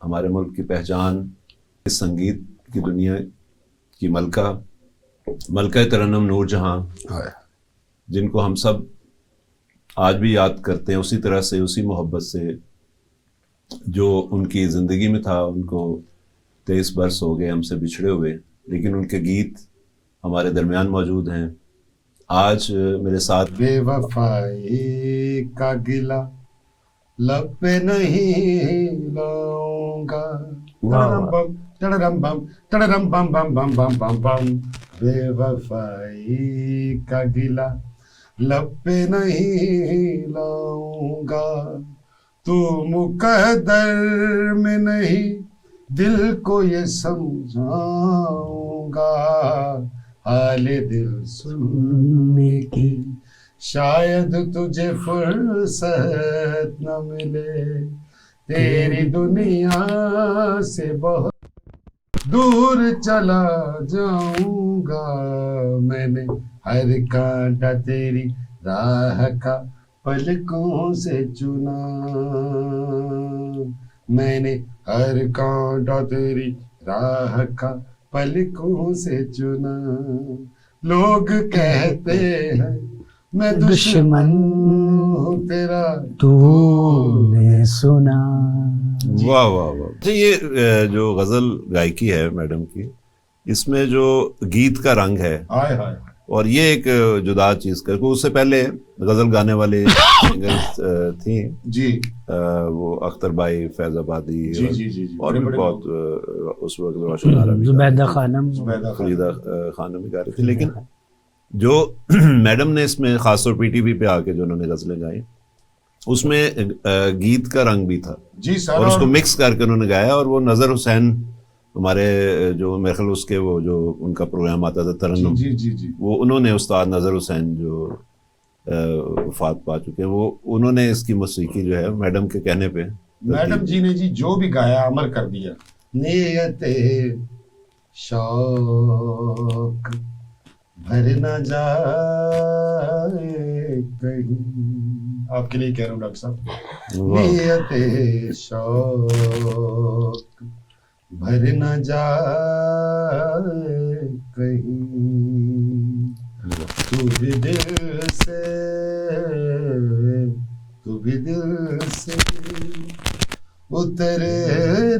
हमारे मुल्क की पहचान, इस संगीत की दुनिया की मलका तरन्नुम नूरजहां, जिनको हम सब आज भी याद करते हैं उसी तरह से, उसी मोहब्बत से जो उनकी ज़िंदगी में था। उनको 23 बरस हो गए हमसे बिछड़े हुए, लेकिन उनके गीत हमारे दरमियान मौजूद हैं। आज मेरे साथ बेवफाई का गिला लब पे नहीं लाऊंगा, तड़रम बम बम बम बम बम बम। बेवफाई का गिला लब पे नहीं लाऊंगा, तू मुकद्दर में नहीं दिल को ये समझाऊंगा, हाले दिल सुनने की शायद तुझे फुर्सत न मिले, तेरी दुनिया से बहुत दूर चला जाऊंगा। मैंने हर कांटा तेरी राह का पलकों से चुना, मैंने हर कांटा तेरी राह का पलकों से चुना। लोग कहते हैं मैं दुश्मन हूँ तेरा, तूने सुना। वाह वाह वाह। अच्छा, ये जो गजल गायकी है मैडम की, इसमें जो गीत का रंग है, और ये एक जुदा चीज कर, उससे पहले गजल गाने वाले सिंगर्स थी जी, वो अख्तर भाई, फैजाबादी, जी, जी, जी, जी, और भी बहुत उस वक्त रोशन जुबैदा खानम, फरीदा खानम भी गा रही थी। लेकिन जो मैडम ने इसमें खासतौर पीटीवी पे आके जो उन्होंने गजलें गाई, उसमें गीत का रंग भी था जी सर, और उसको मिक्स करके उन्होंने गाया। और वो नजर हुसैन हमारे जो मेरे ख्याल उसके वो जो उनका प्रोग्राम आता था तरन्नुम, जी, जी, जी, वो उन्होंने उस्ताद नजर हुसैन जो वफात पा चुके हैं, वो उन्होंने इसकी मौसीकी जो है मैडम के कहने पे, मैडम जी ने जी जो भी गाया अमर कर दिया। नियते शौक भर न जाए कहीं, आपके लिए कह रहा हूँ डॉक्टर साहब। नियते शौक भर न जाए कहीं, तू भी दिल से उतर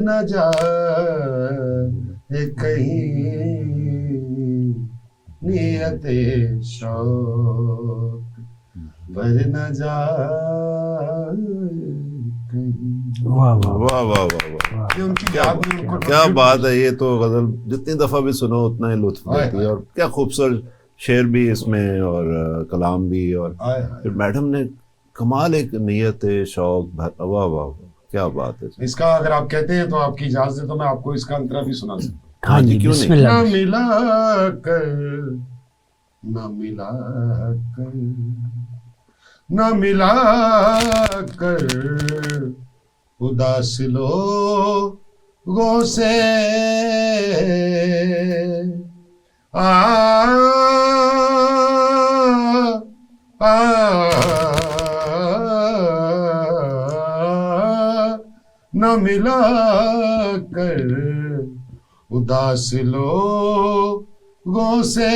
न जाए कहीं, नियते शौक भर न जाए कहीं। वाह वाह वाह वाह वाह वाह, उनकी याद में उनको क्या बात है। ये तो गजल जितनी दफा भी सुनो उतना ही लुत्फ देती है, और क्या खूबसूरत शेर भी इसमें और कलाम भी, और फिर मैडम ने कमाल एक नियत शौक भर, वाह वाह, क्या बात है। इसका अगर आप कहते हैं तो आपकी इजाजत है तो मैं आपको इसका अंतरा भी सुना सकता हूँ। हाँ जी, क्यों नहीं। ना मिला कर, ना मिला कर, ना मिला कर उदास लोगों से, न मिला कर उदास लोगों से,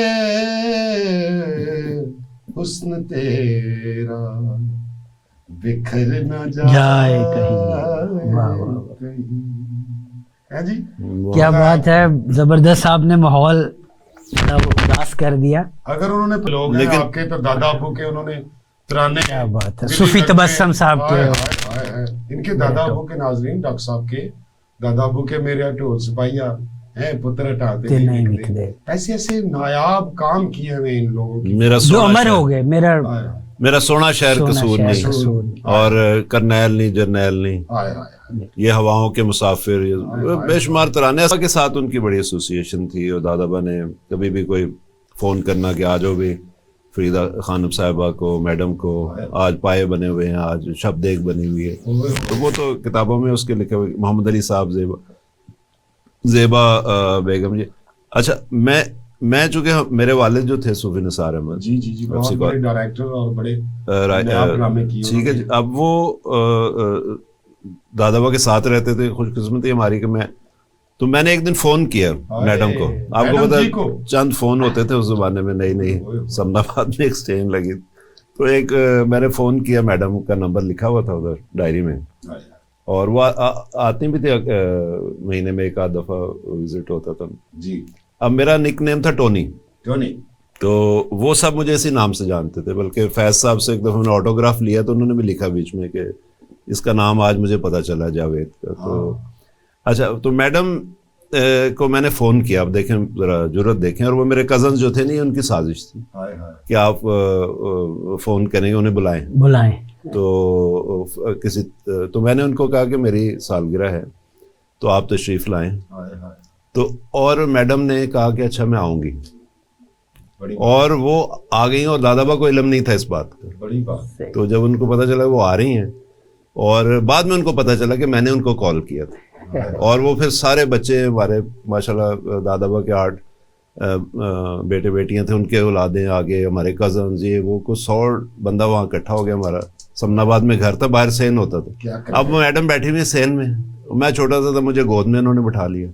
हुस्न तेरा बिखर न जाए कहीं। वाह वाह, है जी, क्या बात है। जबरदस्त, आपने माहौल उदास कर दिया। अगर उन्होंने लोग हैं आपके तो दादा अबू के उन्होंने तराने, क्या बात है, सूफी तबस्सुम साहब के, इनके दादा अबू के नाजरीन, डॉक्टर साहब के दादा अबू के मेरे ढोल सिपाहिया हैं, पुत्र हटाते नहीं निकले, ऐसे ऐसे नायाब काम किए हुए इन लोगों की, मेरा जो अमर हो गए। मेरा सोना शहर कसूर नहीं, और करनैल नहीं जरनैल नहीं, ये हवाओं के मुसाफिर, बेशुमार तराने के साथ उनकी बड़ी एसोसिएशन थी। और दादाबा ने कभी भी कोई फ़ोन करना कि आ जाओ भी, फरीदा खानम साहिबा को, मैडम को, आज पाए बने हुए हैं, आज शब्द एक बनी हुई है, तो वो तो किताबों में उसके लिखे हुए, मोहम्मद अली साहब, ज़ेबा बेगम जी। अच्छा, मैं चूंकि मेरे वालिद जो थे सूफी निसार अहमद जी जी जी, बहुत बड़े डायरेक्टर और बड़े ड्रामे किए, ठीक है जी। अब वो दादाबा के साथ रहते थे। खुशकिस्मती हमारी कि मैंने एक दिन फोन किया मैडम को। आपको पता चंद फोन होते थे उस जमाने में, नई समनाबाद में एक्सचेंज लगी। तो एक मैंने फोन किया, मैडम का नंबर लिखा हुआ था उधर डायरी में, और वो आती भी थी, महीने में एक आध दफा विजिट होता था जी। अब मेरा निकनेम था टोनी। तो वो सब मुझे इसी नाम से जानते थे, बल्कि फैज साहब से एक दफा मैंने ऑटोग्राफ लिया तो उन्होंने भी लिखा बीच में कि इसका नाम आज मुझे पता चला जावेद का। तो अच्छा, तो मैडम को मैंने फ़ोन किया। अब देखें ज़रा जुर्रत देखें, और वो मेरे कज़न जो थे नहीं, उनकी साजिश थी कि आप फ़ोन करेंगे, उन्हें बुलाएं। तो मैंने उनको कहा कि मेरी सालगिरह है तो आप तशरीफ़ लाएं। तो और मैडम ने कहा कि अच्छा मैं आऊँगी, और वो आ गई, और दादाबा को इल्म नहीं था इस बात का। बड़ी बात। तो जब उनको पता चला वो आ रही हैं, और बाद में उनको पता चला कि मैंने उनको कॉल किया था, और वो फिर सारे बच्चे हमारे माशाल्लाह दादाबा के 8 बेटे बेटियां थे, उनके औलादें आगे, हमारे कजन, ये वो को 100 बंदा वहाँ इकट्ठा हो गया। हमारा समनाबाद में घर था, बाहर सेन होता था। अब मैडम बैठी हुई सेन में, मैं छोटा सा था, मुझे गोद में उन्होंने बिठा लिया।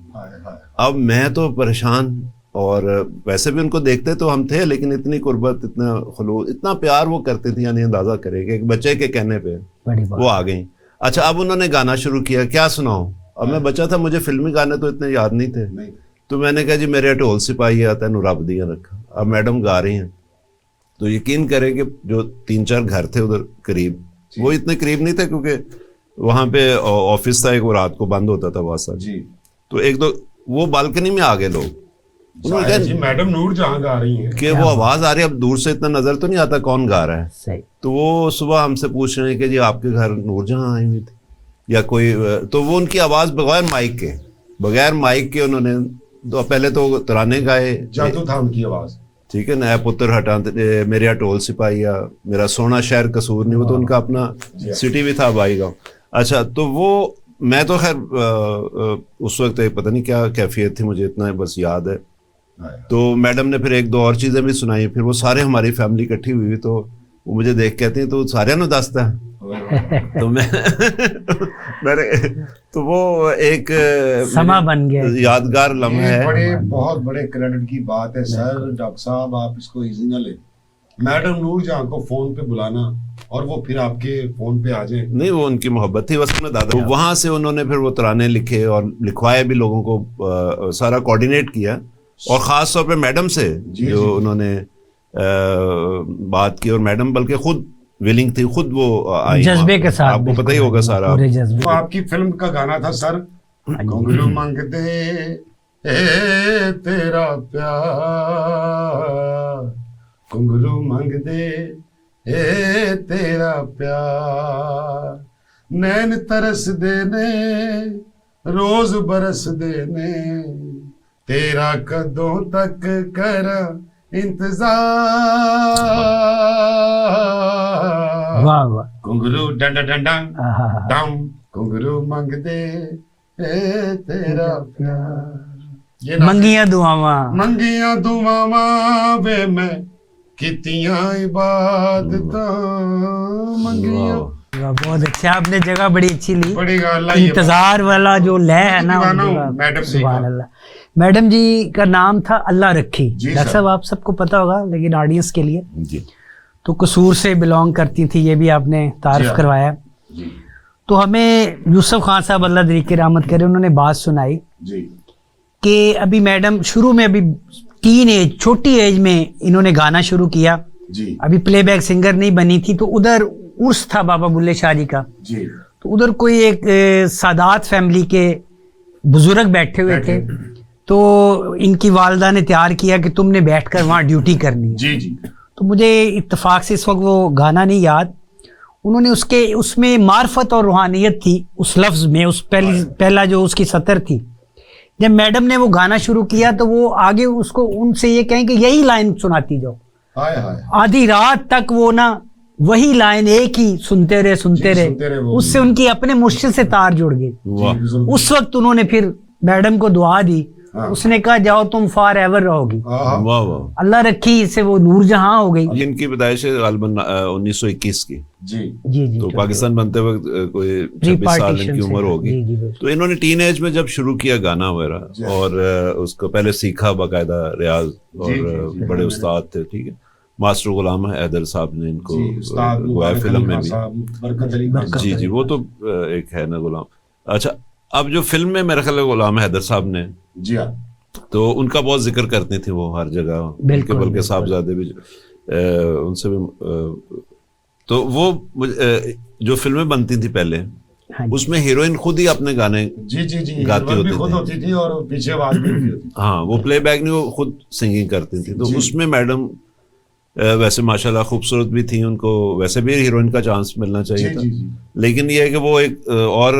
अब मैं तो परेशान, और वैसे भी उनको देखते तो हम थे, लेकिन इतनी कुर्बत, इतना खुलूस, इतना प्यार वो करती थी, यानी अंदाजा करें एक बच्चे के कहने पे वो आ गई। अच्छा, अब उन्होंने गाना शुरू किया, क्या सुनाऊं? अब मैं बच्चा था, मुझे फिल्मी गाने तो इतने याद नहीं थे। तो मैंने कहा जी मेरे ढोल सिपाही आता है नुरब दिया रखा। अब मैडम गा रही हैं, तो यकीन करें कि जो 3-4 घर थे उधर करीब, वो इतने करीब नहीं थे क्योंकि वहाँ पे ऑफिस था एक, वो रात को बंद होता था वासा जी। तो एक दो वो बालकनी में आ गए लोग, उन्होंने कहा मैडम नूरजहां गा रही हैं कि वो आवाज आ रही है। अब दूर से इतना नजर तो नहीं आता कौन गा रहा है। सही। तो वो सुबह हमसे पूछ रहे हैं कि जी आपके घर नूरजहां आई हुई थी या कोई, तो वो उनकी आवाज बगैर माइक के उन्होंने तो पहले तो तराने गाए, जादू था उनकी आवाज, ठीक है, नया पुत्र हटाते, मेरे टोल सिपाहिया, मेरा सोना शहर कसूर नहीं, वो तो उनका अपना सिटी भी था बाई गाँव। अच्छा, तो वो मैं तो खैर उस वक्त पता नहीं क्या कैफियत थी, मुझे इतना बस याद है। तो मैडम ने फिर 1-2 और चीज़ें भी सुनाई। फिर वो सारे हमारी फैमिली इकट्ठी हुई, तो वो मुझे देख कहती हैं तो सारे नु दसता है। तो मैंने तो वो एक समा बन गया, यादगार लम्हा है। बहुत बड़े क्रेडिट की बात है सर। डॉक्टर साहब आप इसको इजी ना ले, मैडम नूरजहां को फोन पे बुलाना और वो फिर आपके फोन पे आ जाए। नहीं, वो उनकी मोहब्बत थी बस अपने दादा। वहां से उन्होंने फिर वो तराने लिखे और लिखवाए भी लोगों को, सारा कोऑर्डिनेट किया, और खास तौर पे मैडम से जो उन्होंने बात की, और मैडम बल्कि खुद विलिंग थी, खुद वो आई जज्बे के साथ, आपको पता ही होगा सारा। तो आपकी फिल्म का गाना था सर, घुंघरू मांगते ए तेरा प्यार, घुंघरू मांगते ए तेरा प्यार, नैन तरस देने रोज बरस देने, तेरा कदों तक कर इंतजार। वाह वाह। घुंघरू डंड डम, घुंघरू मांग दे ए तेरा प्यार, मंगियां दुआवां वे मैं कितियां इबादतां मंगियां। बहुत अच्छा, आपने जगह बड़ी अच्छी ली। बड़ी इंतजार वाला जो लय है ना, सुभान अल्लाह। मैडम जी का नाम था अल्लाह रखी। डॉक्टर साहब आप सबको पता होगा, लेकिन ऑडियंस के लिए जी। तो कसूर से बिलोंग करती थी, ये भी आपने तारीफ करवाया जी। तो हमें यूसुफ खान साहब अल्लाह दरीक़ रहमत करे, उन्होंने बात सुनाई कि अभी मैडम शुरू में, अभी टीन एज, छोटी एज में इन्होंने गाना शुरू किया जी। अभी प्लेबैक सिंगर नहीं बनी थी, तो उधर उर्स था बाबा बुल्ले शाह जी का जी। तो उधर कोई एक सादात फैमिली के बुजुर्ग बैठे हुए थे, तो इनकी वालदा ने तैयार किया कि तुमने बैठकर वहाँ ड्यूटी करनी है जी जी। तो मुझे इत्तेफाक से इस वक्त वो गाना नहीं याद, उन्होंने उसमें मार्फत और रूहानियत थी उस लफ्ज में, उस पहला जो उसकी सतर थी। जब मैडम ने वो गाना शुरू किया तो वो आगे उसको उनसे ये कहें कि यही लाइन सुनाती जाओ, आधी रात तक वो ना वही लाइन एक ही सुनते रहे, उससे उनकी अपने मुश्किल से तार जुड़ गई। उस वक्त उन्होंने फिर मैडम को दुआ दी हाँ। उसने कहा जाओ तुम फॉर एवर रहोगी। हाँ। वाह वाह। अल्लाह रखी से वो नूरजहां हो गई। इनकी पैदाइश है गालिबन 1921 की। जी जी जी। तो पाकिस्तान बनते वक्त कोई 26 साल Repartition इनकी उम्र से। होगी। जी, जी, बिल्कुल। तो इन्होंने टीन एज में जब शुरू किया गाना वगैरह और उसको पहले सीखा बाकायदा रियाज और जी, बड़े उस्ताद थे, ठीक है। मास्टर गुलाम हैदर साहब ने इनको जी, उस्ताद गुआ मुबारक फिल्म अली में खान भी। साहब, बरकत अली खान जी साहब। जी, वो तो एक है ना गुलाम। अच्छा, अब जो फिल्म में मेरा ख्याल है गुलाम हैदर साहब ने, जी हाँ। तो उनका बहुत जिक्र करती थी वो हर जगह, बिल्कुल, बल्कि बिल्कुल। साहबजादे भी उनसे भी तो वो जो फिल्में बनती थी पहले, हाँ जी। उसमें हीरोइन खुद ही अपने गाने जी जी जी, गाती हीरोइन भी होती खुद थी। होती थी और पीछे आवाज भी होती थी। हाँ, वो प्लेबैक नहीं, वो खुद सिंगिंग करती थी। तो जी। उसमें मैडम वैसे माशाल्लाह खूबसूरत भी थी, उनको वैसे भी हीरोइन का चांस मिलना चाहिए जी था। जी जी। लेकिन ये है कि वो एक और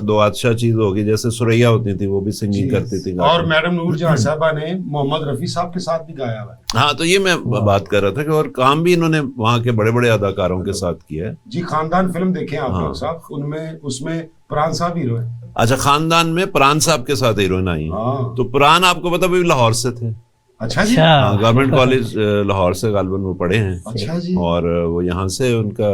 दो आदशाह चीज होगी, जैसे सुरैया होती थी, वो भी सिंगिंग जी। करती थी। और मैडम नूरजहां साहबा ने मोहम्मद रफी साहब के साथ भी गाया हुआ है। हाँ, तो ये मैं बात कर रहा था कि और काम भी इन्होंने वहाँ के बड़े बड़े अदाकारों के साथ किया है। जी, खानदान फिल्म देखें आप हाँ। लोग साहब, उनमें उसमें प्राण साहब हीरो है। अच्छा, खानदान में प्राण साहब के साथ हीरोइन आई है। हाँ। तो प्राण आपको पता भी लाहौर से थे। अच्छा जी। अच्छा। गवर्नमेंट कॉलेज लाहौर से गालिबन वो पढ़े हैं। अच्छा जी। और वो यहाँ से उनका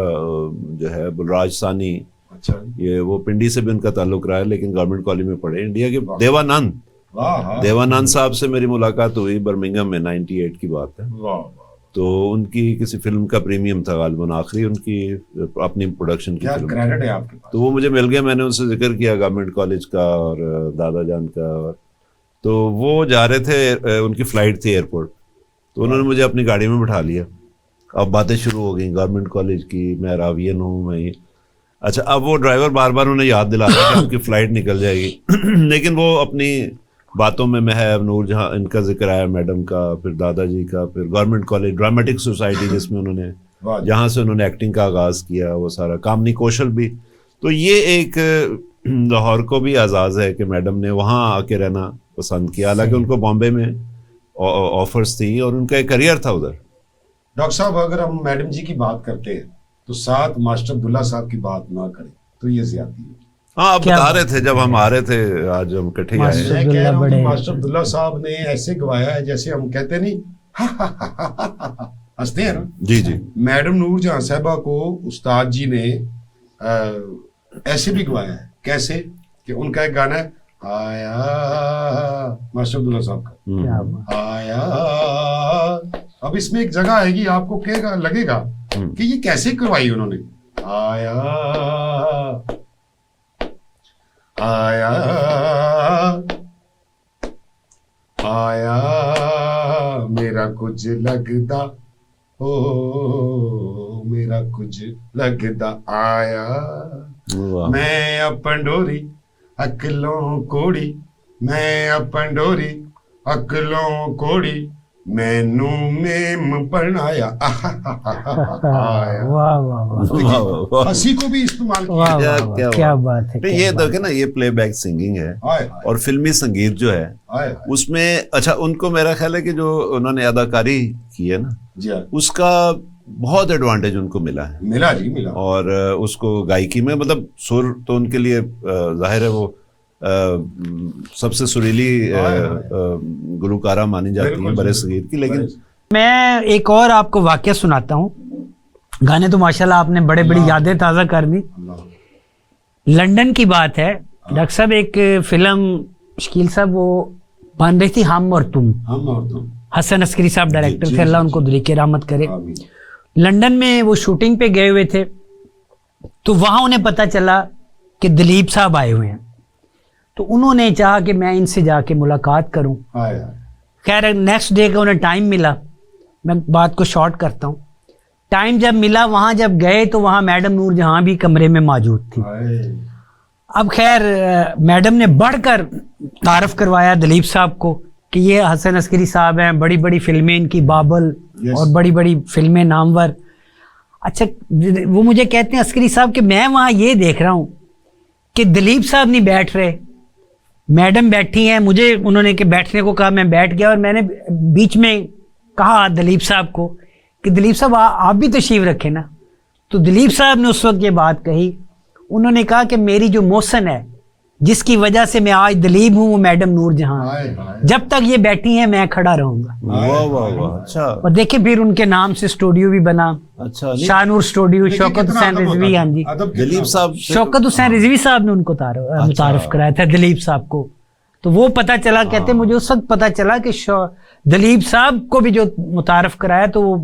जो है बुलराज सानी, अच्छा जी। ये वो पिंडी से भी उनका ताल्लुक रहा है, लेकिन गवर्नमेंट कॉलेज में पढ़े। इंडिया के देवानंद, वाह वाह देवानंद साहब से मेरी मुलाकात हुई बर्मिंघम में, 98 की बात है। वाह। तो उनकी किसी फिल्म का प्रीमियम था गालिबन, आखिरी उनकी अपनी प्रोडक्शन की क्या फिल्म। क्रेडिट है आपके पास। तो वो मुझे मिल गया, मैंने उनसे जिक्र किया गवर्नमेंट कॉलेज का और दादा जान का। तो वो जा रहे थे, उनकी फ्लाइट थी एयरपोर्ट, तो उन्होंने मुझे अपनी गाड़ी में बिठा लिया। अब बातें शुरू हो गई गवर्नमेंट कॉलेज की, मैं रावियन हूँ, मैं ये। अच्छा, अब वो ड्राइवर बार बार उन्हें याद दिला रहा है कि आपकी फ्लाइट निकल जाएगी लेकिन वो अपनी बातों में महब नूरजहां, इनका जिक्र आया, मैडम का, फिर दादाजी का, फिर गवर्नमेंट कॉलेज ड्रामेटिक सोसाइटी जिसमें उन्होंने, वाह जी। जहाँ से उन्होंने एक्टिंग का आगाज किया, वो सारा कामनी कौशल भी। तो ये एक लाहौर को भी एजाज़ है कि मैडम ने वहाँ आके रहना पसंद किया, हालांकि उनको बॉम्बे में ऑफर्स थी और उनका एक करियर था उधर। डॉक्टर साहब, अगर हम मैडम जी की बात करते हैं तो साथ मास्टर अब्दुल्ला साहब की बात ना करें तो ये ज्यादती है। हाँ, आप क्या बता बात रहे थे जब हम आ रहे थे, आज हम इकट्ठे आए मास्टर- हैं। मैं कह रहा हूँ कि बड़े- मास्टर अब्दुल्ला साहब ने ऐसे गवाया है जैसे हम कहते नहीं हंसते हैं ना। जी जी। मैडम नूरजहां साहबा को उस्ताद जी ने ऐसे भी गवाया है। कैसे कि उनका एक गाना है, आया, मास्टर अब्दुल्ला साहब का, क्या बात। आया। अब इसमें एक जगह आएगी, आपको क्या लगेगा कि ये कैसे करवाई उन्होंने। आया आया आया मेरा कुछ लगदा, ओ मेरा कुछ लगदा आया, वाह। मैं अपन डोरी अकलों कोड़ी, मैं अपन डोरी अकलों कोड़ी, मैनू मेम बनाया। आया। वाह वाह वाह वाह, वाह। हंसी को भी इस्तेमाल किया। वाह क्या- वाह वाह, क्या क्या बात। बात है। तो क्या ये बात देखे ना, ये प्लेबैक सिंगिंग है आए हाय, और फिल्मी संगीत जो है आए हाय। उसमें। अच्छा, उनको मेरा ख्याल है कि जो उन्होंने अदाकारी की है ना, जी हाँ, उसका बहुत एडवांटेज उनको मिला है। मिला जी मिला। और उसको गायकी में, मतलब सुर तो उनके लिए जाहिर है वो सबसे सुरीली गुलकारा मानी जाती है बिल्कुल बड़े जी, सगीर की। लेकिन मैं एक और आपको वाकया सुनाता हूँ। गाने तो माशाल्लाह आपने बड़े बड़ी यादें ताज़ा कर दी। अल्लाह। लंदन की बात है डॉक्टर साहब, एक फिल्म शकील साहब वो बन रही थी, हम और तुम। हम और तुम। हसन अस्करी साहब डायरेक्टर जी, थे, अल्लाह जी, उनको दुरीके रहमत करे। आमीन। लंदन में वो शूटिंग पे गए हुए थे, तो वहाँ उन्हें पता चला कि दिलीप साहब आए हुए हैं। तो उन्होंने चाहा कि मैं इनसे जाके मुलाकात करूं। आए हाय। खैर नेक्स्ट डे का उन्हें टाइम मिला। मैं बात को शॉर्ट करता हूँ। टाइम जब मिला, वहाँ जब गए तो वहाँ मैडम नूरजहां भी कमरे में मौजूद थी। आए। अब खैर मैडम ने बढ़कर तारफ़ करवाया दिलीप साहब को कि ये हसन अस्करी साहब हैं, बड़ी बड़ी फिल्में इनकी, बाबल Yes. और बड़ी बड़ी फिल्में नामवर। अच्छा, वो मुझे कहते हैं अस्करी साहब कि मैं वहाँ ये देख रहा हूँ कि दिलीप साहब नहीं बैठ रहे, मैडम बैठी हैं। मुझे उन्होंने कि बैठने को कहा, मैं बैठ गया और मैंने बीच में कहा दिलीप साहब को कि दिलीप साहब आप भी तशरीफ़ रखें ना। तो दिलीप साहब ने उस वक्त ये बात कही। उन्होंने कहा कि मेरी जो मोहसन है जिसकी वजह से मैं आज दलीप हूँ, वो मैडम नूरजहां। हाय हाय जब तक ये बैठी हैं मैं खड़ा रहूंगा। वाह वाह वाह, अच्छा और देखिए फिर उनके नाम से स्टूडियो भी बना, अच्छा। नहीं, शाहनूर स्टूडियो। देखिए शौकत कितना हुसैन अदब रिजवी, होता हाँ जी, अदब कितना दिलीप होता। साहब शौकत हुसैन रिजवी साहब ने उनको मुतारफ कराया था दलीप साहब को। तो वो पता चला, कहते मुझे उस वक्त पता चला कि दलीप साहब को भी जो मुतारफ कराया तो वो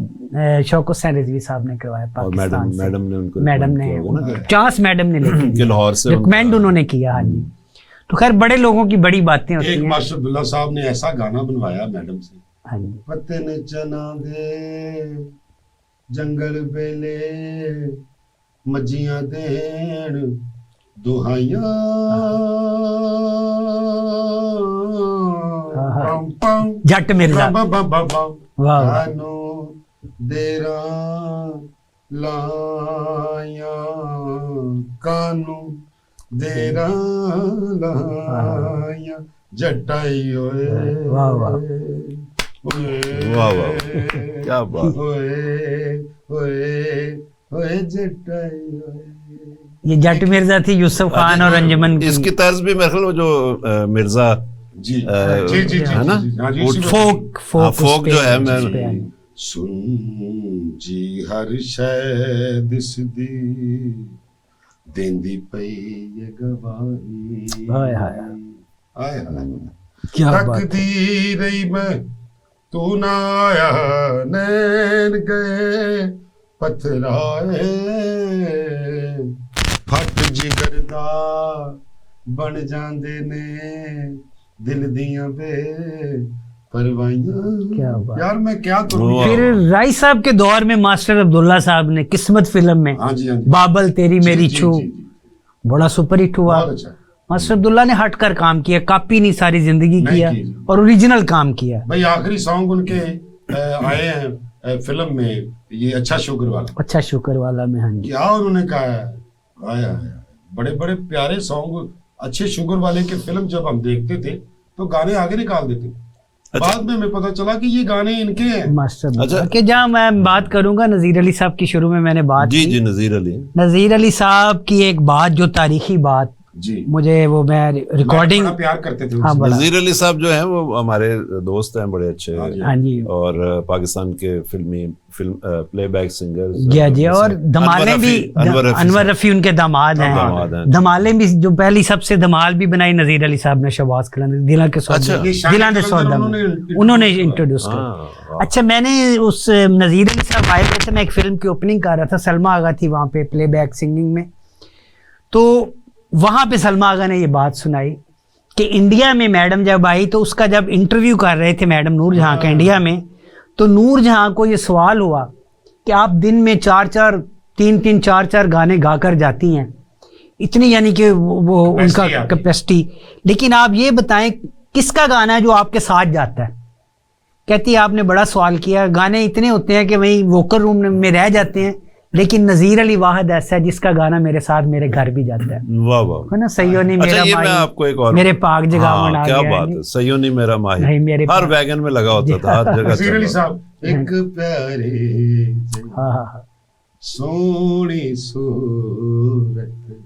शौकत हुसैन रिजवी साहब ने करवाया और पाकिस्तान से। मैडम ने उनको मैडम ने, recommend किया होगा ना चांस मैडम ने कि लेके लाहौर से रिकमेंड उन्होंने किया। हाँ जी। तो खैर बड़े लोगों की बड़ी बातें होती एक हैं। मास्टर अब्दुल्ला साहब ने ऐसा गाना बनवाया मैडम से, हाँ जी, पतन चना दे जंगल बेले मजियां देन दुहाइयां पम पम जट मिर्जा, बम बम बम बम वाह वाह। कानू देरा लाया कानू देरा लाया जटाई ओए वाह वाह। वाह वाह, क्या बात। ओए ओए ओए जटाई ओए। ये जट मिर्जा थी यूसुफ खान और अंजुमन की। इसकी तर्ज भी मेरे ख्याल वो जो मिर्जा जी जी जी है ना, वो फोक फोक जो है, मैं सुन जी हर शै दिसदी देंदी पई ये गवाही। हाय हाय हाय हाय क्या बात है। तकदी रही मैं तू ना आया नैन गए पथराए फट जिगरदा बन जांदे ने दिल दियां बे परवाइयां। क्या बात। यार मैं क्या करूं। वाह। फिर राय साहब के दौर में मास्टर अब्दुल्ला साहब ने किस्मत फिल्म में हाँ जी हाँ जी बाबल तेरी मेरी जी, छू जी, जी, बड़ा सुपर हिट हुआ। बहुत अच्छा मास्टर अब्दुल्ला ने हटकर काम किया, कॉपी नहीं सारी जिंदगी नहीं किया की जी। और ओरिजिनल काम किया। भाई। आखिरी सॉन्ग उनके आए हैं फिल्म में, ये अच्छा शुक्र वाला, अच्छा शुक्र वाला में। हाँ जी, क्या उन्होंने कहा है। आया बड़े बड़े प्यारे सॉन्ग अच्छे शुगर वाले के फिल्म जब हम देखते थे तो गाने आगे निकाल देते थे। अच्छा। बाद में हमें पता चला कि ये गाने इनके हैं। मास्टर अब्दुल्ला अच्छा। के। जहाँ मैं बात करूंगा नजीर अली साहब की, शुरू में मैंने बात जी की। जी, नजीर अली। नजीर अली साहब की एक बात जो तारीखी बात, जी मुझे वो मैं रिकॉर्डिंग, बड़ा प्यार करते थे हाँ उनसे। बड़ा, नजीर अली साहब जो हैं वो हमारे दोस्त हैं, बड़े अच्छे, हाँ जी। हाँ जी, और पाकिस्तान के फिल्म प्लेबैक सिंगर जी। और धमाले भी, अनवर रफी उनके दामाद दामाद हैं। हैं। धमाले भी जो पहली सबसे धमाल भी बनाई नजीर अली साहब ने, शहबाज कलांदर, दिला के सौदे, अच्छा। ये शान दिला के कलंदर सौदा में उन्होंने इंट्रोड्यूस किया। हाँ, अच्छा, मैंने उस नजीर अली साहब आए थे, मैं एक फिल्म की ओपनिंग कर रहा था, सलमा आगा थी वहाँ पे प्लेबैक सिंगिंग में। तो वहाँ पे सलमा आगा ने ये बात सुनाई कि इंडिया में मैडम जब आई तो उसका जब इंटरव्यू कर रहे थे मैडम नूरजहां का इंडिया में, तो नूरजहां को ये सवाल हुआ कि आप दिन में 4-4 गाने गाकर जाती हैं, इतनी यानी कि वो उनका कैपेसिटी, लेकिन आप ये बताएं किसका गाना है जो आपके साथ जाता है। कहती है आपने बड़ा सवाल किया, गाने इतने होते हैं कि वहीं वोकल रूम में रह जाते हैं, लेकिन नजीर अली वाहिद ऐसा है जिसका गाना मेरे साथ मेरे घर भी जाता है। वाह वाह, है ना, सैयो नहीं अच्छा, मेरा ये मैं माही, आपको एक और मेरे पाक जगह हाँ, मना क्या गया बात है, सैयो नहीं मेरा माही, नहीं मेरे हर पाक। वैगन में लगा होता था, हर जगह नजीर अली चल रहा। साहब, एक प्यारे हाँ हाँ हाँ, सोनी सूरत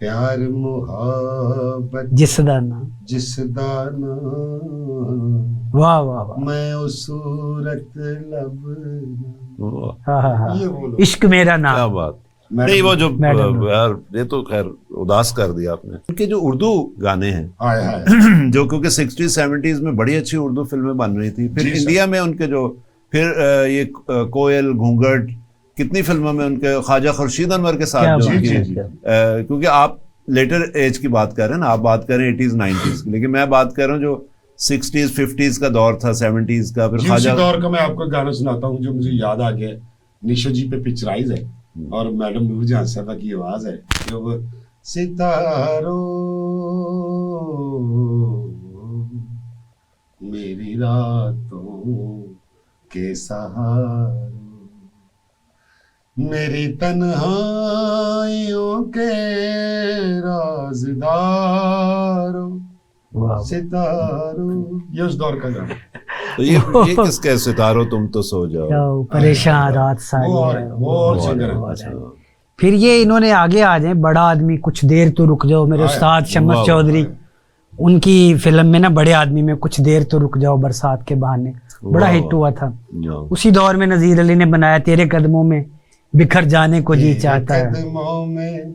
प्यार मुहब्बत जिसदा नाम, जिसदा नाम वाह वाह वाह, मैं उस सूरत लब। वाह, हाँ हाँ हाँ, ये बोलो। इश्क मेरा क्या नाम। बात। मैडम- नहीं वो जो मैडम। यार ये तो खैर उदास कर दिया आपने। उनके जो उर्दू गाने हैं हाय हाय जो क्योंकि 60s-70s में बड़ी अच्छी उर्दू फिल्में बन रही थी, फिर जी सर। इंडिया में उनके जो फिर ये कोयल घूंघट, कितनी फिल्मों में उनके ख्वाजा खुर्शीद अनवर के साथ क्या जो बात उनकी है, जी, जी। क्योंकि आप लेटर एज की बात कर रहे हैं ना, आप बात कर रहे हैं 80s-90s की, लेकिन मैं बात कर रहा हूँ जो 60s-50s का दौर था, 70s का, फिर जी, उसी ख्वाजा दौर का मैं आपको गाना सुनाता हूँ जो मुझे याद आ गया। निशा जी पे पिक्चराइज है और मैडम नूरजहां साहबा की आवाज है, जो वो सितारों मेरी रातों के सहारों मेरी तन्हाइयों के राज़दारों वाह, सितारों, ये उस दौर का गाना। तो ये किसके सितारों तुम तो सो जाओ। क्या परेशान रात वो और सारी सिंगर है। अच्छा। फिर ये इन्होंने आगे आ जाए, बड़ा आदमी, कुछ देर तो रुक जाओ, मेरे उस्ताद शम्स चौधरी, उनकी फिल्म में ना बड़े आदमी में कुछ देर तो रुक जाओ, बरसात के बहाने, बड़ा हिट हुआ था। उसी दौर में नजीर अली ने बनाया तेरे कदमों में बिखर जाने को जी चाहता है, कदमों में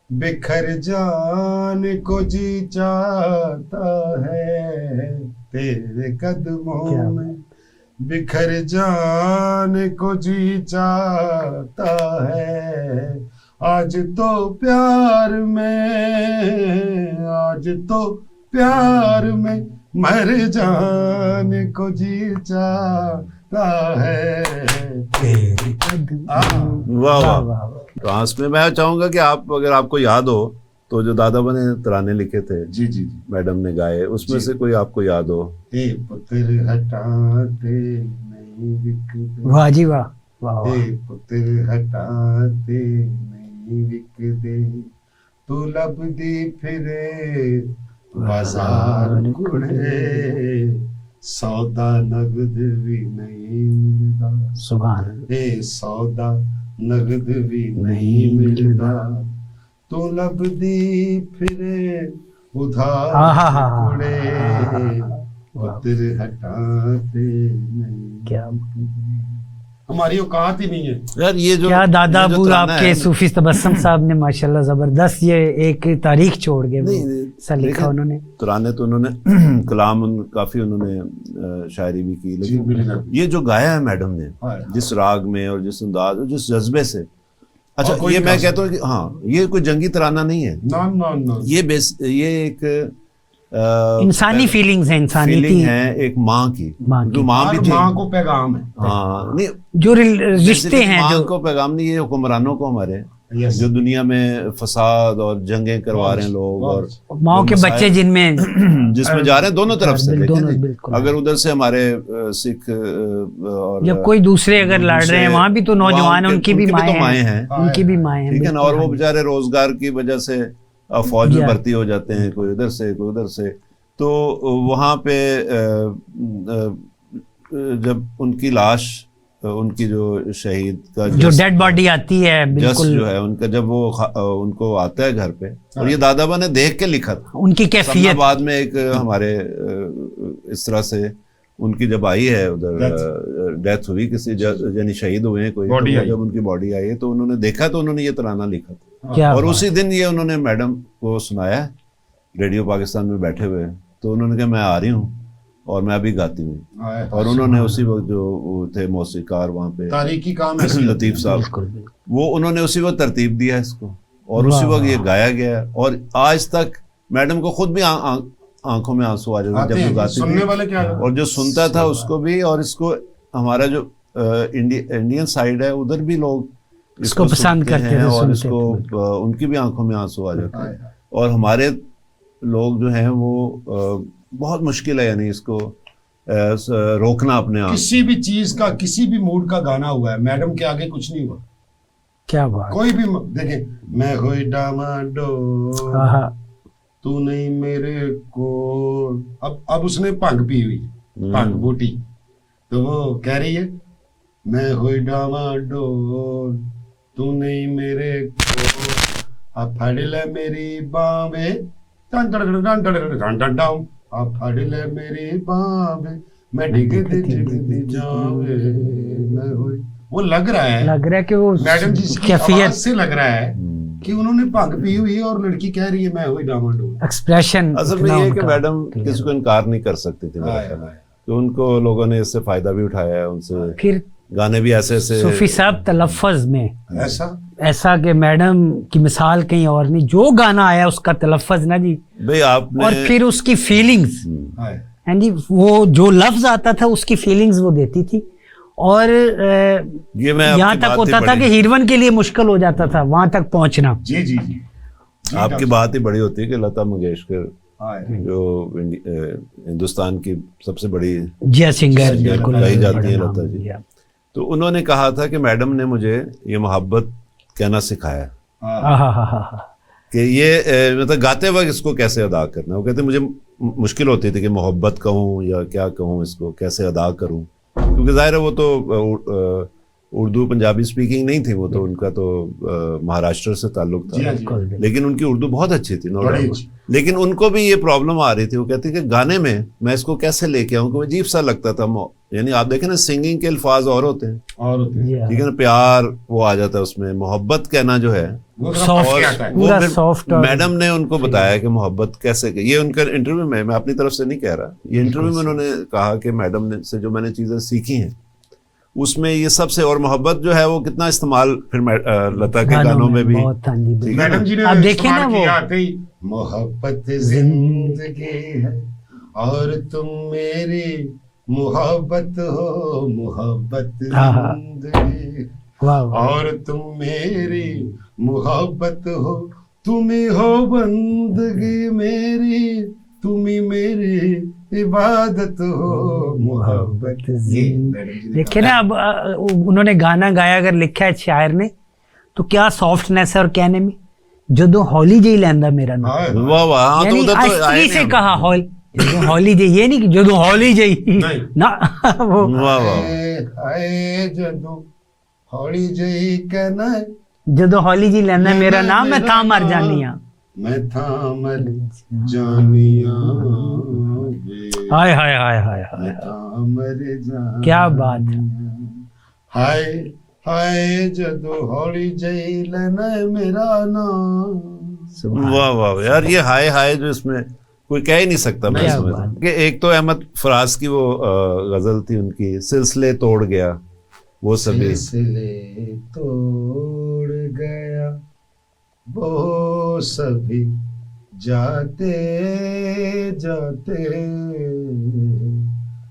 बिखर जाने को जी चाहता है, तेरे कदमों में बिखर जाने को जी चाहता है, आज तो प्यार में मर जाने को जी चाहता है। वाह वाह। तो आंस में मैं चाहूंगा कि आप, अगर आपको याद हो तो जो दादा बने तराने लिखे थे, जी जी जी, मैडम ने गाए, उसमें से कोई आपको याद हो? ए पुत्र हटाते नहीं बिकते, वाह जी वाह, वाह। ए पुत्र हटाते नहीं बिकते, तू लबदी फिरे बाजार कुड़े, सौदा नगद भी नहीं मिलता, सुभान, ए सौदा नगद भी नहीं मिलता, तो लबदी फिरे उधार कुड़े, पुत्र हटाते नहीं। क्या हमारी औकात ही नहीं है यार। ये जो क्या दादा ये जो अबू तराना आपके है, सूफी तबस्सुम साहब ने माशाल्लाह जबरदस्त ये एक तारीख छोड़ के सा लिखा उन्होंने। तराने तो उन्होंने कलाम काफी उन्होंने शायरी भी की, लेकिन ये जो गाया है मैडम ने, जिस राग में और जिस अंदाज और जिस जज्बे से, अच्छा ये मैं कहता हूँ कि हाँ, ये कोई जंगी तराना नहीं है, ना, ये एक इंसानी फीलिंग्स है, इंसानी फीलिंग है एक माँ की, जो माँ भी थी, माँ को पैगाम है। हाँ, नहीं जो रिश्ते हैं, माँ जो को पैगाम नहीं, ये हुक्मरानों को हमारे जो दुनिया में फसाद और जंगें करवा रहे हैं लोग, और माँ के बच्चे जिसमें जा रहे हैं दोनों तरफ से, लेकिन बिल्कुल। अगर उधर से हमारे सिख और जब कोई दूसरे अगर लड़ रहे हैं, वहाँ भी तो नौजवान है, उनकी भी माएँ हैं, उनकी भी माएँ हैं, ठीक है ना। और वो बेचारे रोजगार की वजह से फौज में भर्ती हो जाते हैं, कोई इधर से कोई उधर से, तो वहाँ पे जब उनकी लाश, उनकी जो शहीद का जो डेड बॉडी आती है, बिल्कुल जो है उनका, जब वो उनको आता है घर पे, और ये दादाबा ने देख के लिखा था उनकी कैफियत। बाद में एक हमारे इस तरह से उनकी जब आई है उधर, डेथ हुई किसी, यानी शहीद हुए हैं कोई, तो जब उनकी बॉडी आई है तो उन्होंने देखा, तो उन्होंने ये तराना लिखा था, और उसी दिन ये उन्होंने मैडम को सुनाया रेडियो पाकिस्तान में बैठे हुए, तो उन्होंने कहा मैं आ रही हूँ और मैं अभी गाती हूँ, और उन्होंने उसी वक्त जो थे मौसीकार वहाँ पे, तारीखी काम है लतीफ साहब, वो उन्होंने उसी वक्त तरतीब दिया इसको, और उसी वक्त ये गाया गया, और आज तक मैडम को खुद भी आंखों में आंसू आ जाते जब वो गाती सुनने वाले क्या, और जो सुनता था उसको भी, और इसको हमारा जो इंडियन साइड है उधर भी लोग इसको पसंद करते हैं, और इसको उनकी भी आंखों में आंसू आ जाते हैं, और हमारे लोग जो हैं वो बहुत मुश्किल है, यानी इसको रोकना अपने आप। किसी भी चीज का, किसी भी मूड का गाना हुआ है, मैडम के आगे कुछ नहीं हुआ। क्या बात, कोई भी देखें, मैं होई डामाडोल, तू नहीं मेरे को, अब उसने भंग पी हुई, भंग बूटी, तो वो कह रही है मैं होई डामाडोल, तू नहीं मेरे को, अब फड़ ले मेरी बावे, टन टन टन टन टन टन टन, अब फड़ ले मेरी बावे, मैं डिगती जावे, मैं होई, वो लग रहा है कि वो मैडम जी की आवाज से लग रहा है कि उन्होंने भंग पी हुई है और लड़की कह रही है मैं हुई डामाडोल। एक्सप्रेशन असल में ये है कि मैडम किसी को इनकार नहीं कर सकती थी, मेरा ख्याल है, तो उनको लोगों ने इससे फायदा भी उठाया है, उनसे फिर गाने भी ऐसे सूफी साहब तलफ़्फ़ुज़ में ऐसा कि मैडम की मिसाल कहीं और नहीं, जो गाना आया उसका तलफ़्फ़ुज़ ना जी भाई आपने, और फिर उसकी फीलिंग्स, हैं जी, वो जो लफ्ज आता था उसकी फीलिंग्स वो देती थी, और ये यहाँ तक होता था कि हीरोइन के लिए मुश्किल हो जाता था वहां तक पहुंचना। जी जी जी, आपकी बात ही बड़ी होती है कि लता मंगेशकर जो हिंदुस्तान की सबसे बड़ी सिंगर कही जाती है लता जी, तो उन्होंने कहा था कि मैडम ने मुझे ये मोहब्बत कहना सिखाया कि ये मतलब गाते वक्त इसको कैसे अदा करना। वो कहते मुझे मुश्किल होती थी कि मोहब्बत कहूँ या क्या कहूँ, इसको कैसे अदा करूँ, क्योंकि जाहिर है वो तो उर्दू पंजाबी स्पीकिंग नहीं थी, वो तो उनका तो महाराष्ट्र से ताल्लुक था, लेकिन उनकी उर्दू बहुत अच्छी थी, नो डाउट। लेकिन उनको भी ये प्रॉब्लम आ रही थी, वो कहती कि गाने में मैं इसको कैसे लेके आऊँ, उनको अजीब सा लगता था। यानी आप देखें ना, सिंगिंग के अल्फाज और होते हैं, ठीक है ना, प्यार वो आ जाता है उसमें, मोहब्बत कहना जो है पूरा सॉफ्ट। मैडम ने उनको बताया कि मोहब्बत कैसे, ये उनका इंटरव्यू में, मैं अपनी तरफ से नहीं कह रहा, ये इंटरव्यू में उन्होंने कहा कि मैडम ने से जो मैंने चीजें सीखी हैं उसमें ये सबसे, और मोहब्बत जो है वो कितना इस्तेमाल फिर लता के गानों में भी, मैडम जी ने आप देखें ना वो मोहब्बत जिंदगी है और तुम मेरी मोहब्बत हो, मोहब्बत जिंदगी और तुम मेरी मोहब्बत हो, तुम ही हो बंदगी मेरी, तुम ही मेरी इबादत हो, मोहब्बत जिंदगी। देखिए ना, अब उन्होंने गाना गाया, अगर लिखा है शायर ने, तो क्या सॉफ्टनेस है, और कहने में जदों हौली जी लैंदा मेरा नाम, वाह वाह, यानी आस्ती से कहा हौली जी, ये नहीं कि जदों हौली जी ना, वो वाह वाह, हाय जदों हौली जी कहना है, जदों हौली जी लैंदा मेरा नाम, मैं था मर जानी हां, मैं था मर जानिया, हाय हाय हाय हाय हाय, मर जानिया, क्या बात है, हाय हाय जदों हौली जी लेना मेरा नाम। वाह वाह यार, ये हाय हाय जो इसमें कोई कह ही नहीं सकता। मैं इसमें कि एक तो अहमद फराज की वो गजल थी उनकी, सिलसिले तोड़ गया, वो सभी सिलसिले तोड़ गया वो सभी जाते जाते,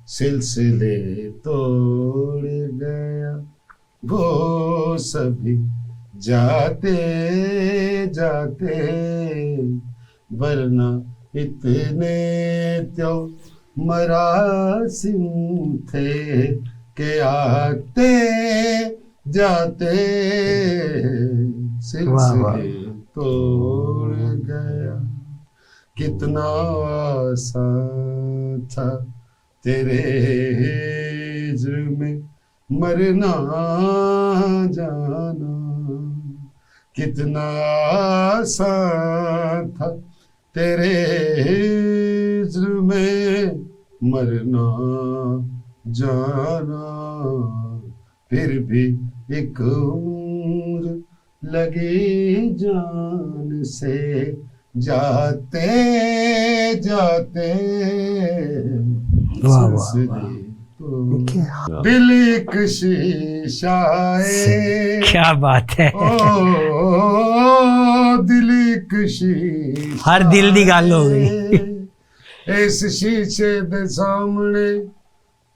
सिलसिले तोड़ गया वो सभी जाते जाते, वरना इतने त्यो मरासिम थे के आते जाते, सिलसिले तोड़ गया, कितना आसान था तेरे हिज्र में मरना जाना, कितना आसान था तेरे हिज्र में मरना जाना, फिर भी एक उम्र लगी जान से जाते जाते, दिल एक शीशा है, क्या बात है, दिल एक शीशा, हर दिल दी गल हो गई, इस शीशे दे सामने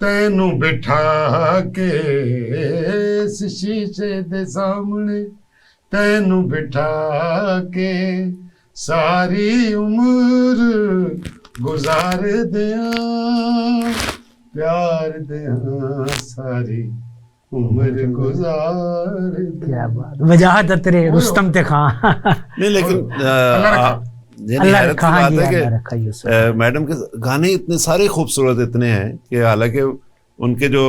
तैनू बिठा के, इस शीशे दे सामने तैनू बिठा के, सारी उम्र गुजार दिया, प्यार दिया सारी उम्र गुजार। क्या बात, वजाहत तेरे रुस्तम ते खां। नहीं लेकिन हैरत की बात है कि मैडम के गाने इतने सारे खूबसूरत इतने हैं कि हालांकि उनके जो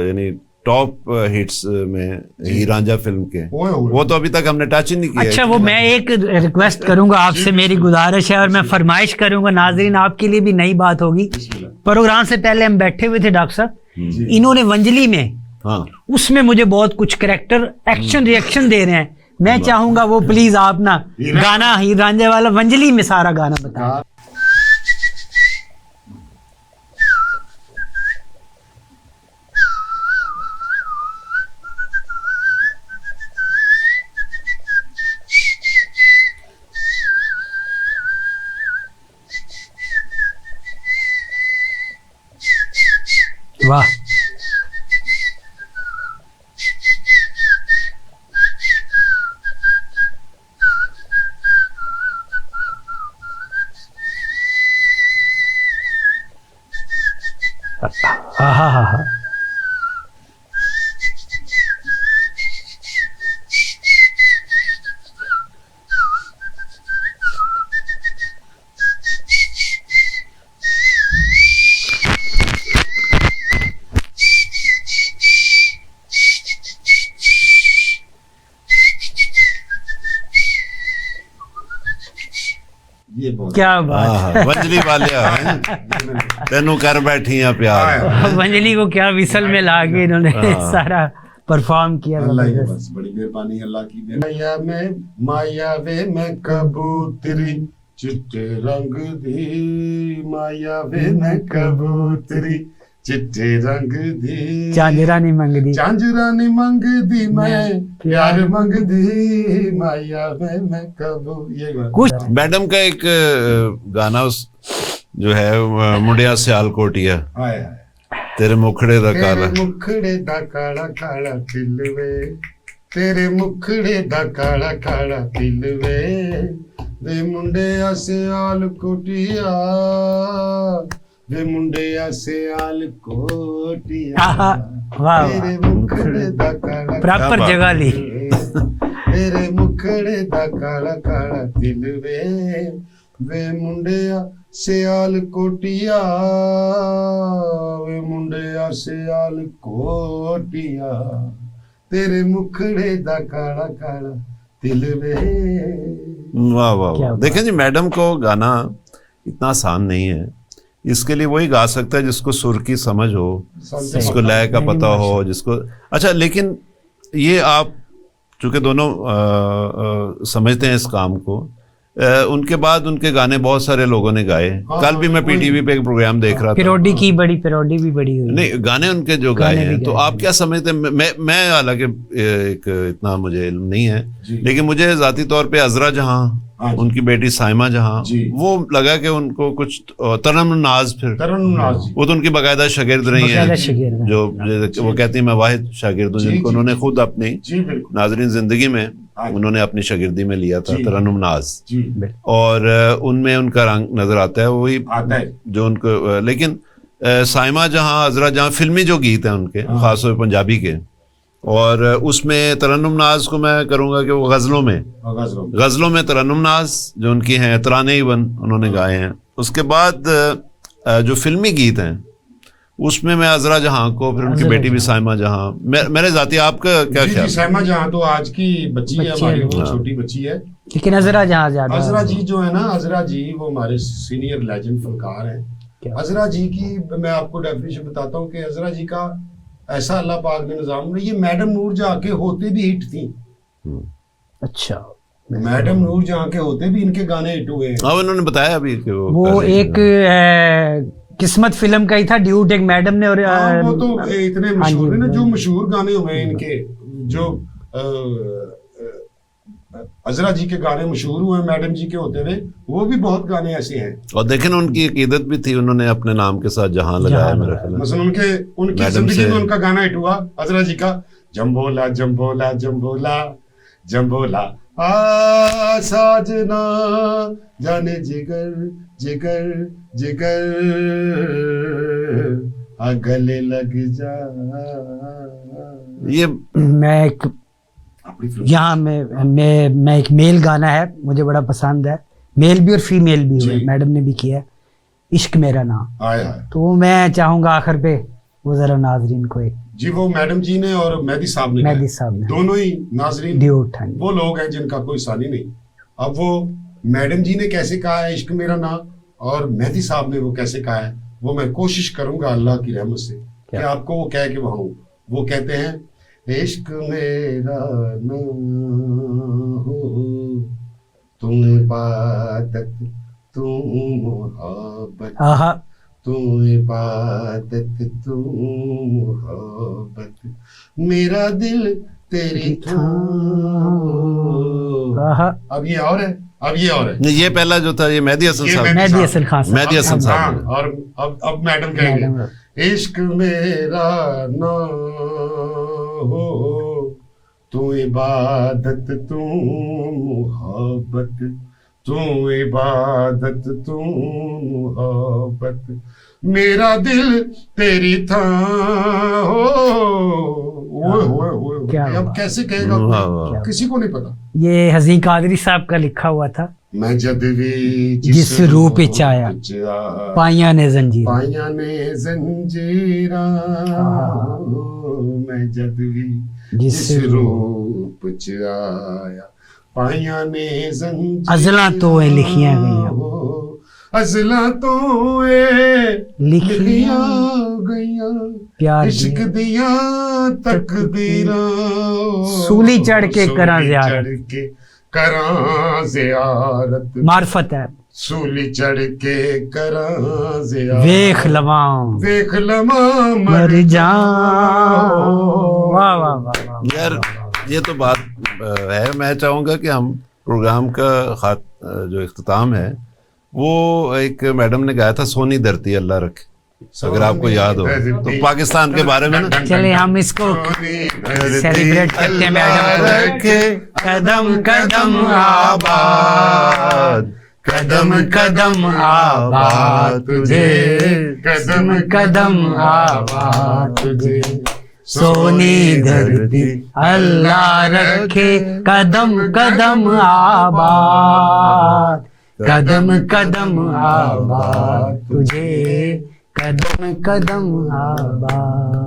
यानी टॉप हिट्स में हीर रांझा फिल्म के, वो तो अभी तक हमने टच ही नहीं किया। अच्छा, वो मैं एक रिक्वेस्ट करूंगा आपसे, मेरी गुजारिश है और मैं फरमाइश करूंगा, नाजरीन आपके लिए भी नई बात होगी। प्रोग्राम से पहले हम बैठे हुए थे डॉक्टर साहब, इन्होंने वंजली में, हाँ, उसमें मुझे बहुत कुछ कैरेक्टर एक्शन रिएक्शन दे रहे हैं, मैं चाहूंगा वो प्लीज आप ना गाना हीर रांझा वाला वंजली में सारा गाना बताएं। वाह, हाँ हाँ हाँ हाँ, क्या बात। वंजली वालिया तेनू कर बैठी हैं प्यार। वंजली को क्या विसल में ला के इन्होंने सारा परफॉर्म किया। अल्लाह ही बस बड़ी मेहरबानी अल्लाह की। माया वे मैं कबूतरी चिट्टे रंग दी, माया वे मैं कबूतरी चिट्टे रंग दी, झांझरा नहीं मंगदी, झांझरा नहीं मंगदी, मैं प्यार मंगदी, माया वे मैं कबू। ये कुछ मैडम का एक गाना उस जो है मुंडिया सियालकोटिया, तेरे मुखड़े दा काला, मुखड़े दा काला काला तिल वे, तेरे मुखड़े दा काला काला तिल वे, वे मुंडिया सियालकोटिया, वे मुंडिया सियालकोटिया, तेरे मुखड़े दा काला प्रॉपर जगह ली, तेरे मुखड़े दा काला काला तिल वे, वे मुंडिया सियालकोटिया, वे मुंडिया सियालकोटिया, तेरे मुखड़े दा काला काला तिल वे। वाह वाह वाह। देखें जी, मैडम को गाना इतना आसान नहीं है। इसके लिए वही गा सकता है जिसको सुर की समझ हो, जिसको लय का पता हो, जिसको अच्छा। लेकिन ये आप चूंकि दोनों समझते हैं इस काम को, उनके बाद उनके गाने बहुत सारे लोगों ने गाए। कल भी मैं पीटीवी पे एक प्रोग्राम देख रहा था, पैरोडी की बड़ी पैरोडी भी बड़ी हुई। नहीं, गाने उनके जो गाए हैं, तो आप क्या समझते हैं? मैं हालांकि एक इतना मुझे इल्म नहीं है, लेकिन मुझे जाती तौर पे अजरा जहां, उनकी बेटी साइमा जहां, वो लगा कि उनको कुछ तरन्नुम नाज, फिर वो तो उनकी बाकायदा शागिर्द रही है, जो वो कहती है मैं वाहिद शागिर्द हूँ जिनको उन्होंने खुद अपनी नाजरीन जिंदगी में उन्होंने अपनी शागिर्दी में लिया था, तरन्नुम नाज, और उनमें उनका रंग नजर आता है, वही जो उनको। लेकिन साइमा जहां, अजरा जहां फिल्मी जो गीत हैं उनके, खासतौर पर पंजाबी के, और उसमें तरन्नुम नाज को मैं करूँगा कि वो गज़लों में तरन्नुम नाज जो उनकी हैं, तराने इवन उन्होंने गाए हैं। उसके बाद जो फिल्मी गीत हैं उसमें मैं अजरा जहां को, फिर उनकी बेटी भी साइमा जहां, मेरे जाती। आपका क्या ख्याल? साइमा जहां तो आज की बच्ची है हमारी, वो छोटी बच्ची है, लेकिन अजरा जहां ज्यादा, अजरा जी जो है ना, अजरा जी वो हमारे सीनियर लेजेंड फनकार हैं। अजरा जी की मैं आपको डेफिनेशन बताता हूँ कि अजरा जी का ऐसा अल्लाह पाक ने निजाम में, ये मैडम नूर जहां के होते भी हिट थी। अच्छा, मैडम नूर जहां के होते भी इनके गाने हिट हुए हैं। हाँ, उन्होंने बताया अभी कि वो एक किस्मत फिल्म का ही था, ड्यूट एक मैडम ने, और वो तो इतने मशहूर है ना, जो मशहूर गाने हुए हैं इनके, जो अजरा जी के गाने मशहूर हुए मैडम जी के होते हुए, वो भी बहुत गाने ऐसे हैं। और देखें ना, उनकी अकीदत भी थी, उन्होंने अपने नाम के साथ जहां लगाया मेरा ख्याल। मसलन उनकी जिंदगी में उनका गाना हिट हुआ अजरा जी का, जम्बोला जम्बोला जम्बोला जम्बोला आ साजना जाने जिगर जिगर जिगर आ गले लग जा। ये मैं एक यहाँ मैं एक मेल गाना है, मुझे बड़ा पसंद है, मेल भी और फीमेल भी हुए, मैडम ने भी किया है, इश्क मेरा नाम। तो मैं चाहूंगा आखिर पे वो जरा नाजरीन को एक जी, वो मैडम जी ने और मेहदी साहब ने दोनों ही नाजरीन वो लोग हैं जिनका कोई सानी नहीं। अब वो मैडम जी ने कैसे कहा है इश्क मेरा नाम, और मेहदी साहब ने वो कैसे कहा है, वो मैं कोशिश करूंगा अल्लाह की रहमत से कि आपको वो कह के वहां। वो कहते हैं, इश्क मेरा नाम हो, तुम इबादत तुम मोहब्बत, तुम इबादत तुम मोहब्बत, मेरा दिल तेरी अब ये और है, अब ये और है। ये पहला जो था, ये मेहदी हसन साहब, मेहदी हसन साहब। और अब मैडम कहेंगे, इश्क मेरा नाम हो, तू इबादत तू मोहब्बत, तू इबादत तू मोहब्बत, मेरा दिल तेरी था हो। अब कैसे कहेगा, किसी को नहीं पता। ये हज़ी कादरी साहब का लिखा हुआ था। मैं जद भी जिस रूप च आया, पाइया ने जंजीरा, मैं जद भी जिस रूप च आया, पाइया ने जंजीरा, अज़ला तो लिखियां गई अज़लां तो लिखिया गईया प्यार इश्क दिया तकदीरां सूली चढ़ के करा ज़ियारत, चढ़ के करा ज़ियारत मार्फत है सूली चढ़ के करा ज़ियारत वेख लवां यार मर जाऊं। वाह वाह वाह वाह। ये तो बात है। मैं चाहूँगा कि हम प्रोग्राम का जो इख्तिताम है वो एक मैडम ने गाया था, सोनी धरती अल्लाह रखे, अगर आपको याद हो तो, पाकिस्तान के बारे में ना। चले हम इसको सेलिब्रेट करते हैं मैडम रखे कदम कदम आबाद, कदम कदम आबाद तुझे, कदम कदम आबाद तुझे, सोनी धरती अल्लाह रखे कदम कदम आबाद, कदम कदम आबाद तुझे, कदम कदम आबाद।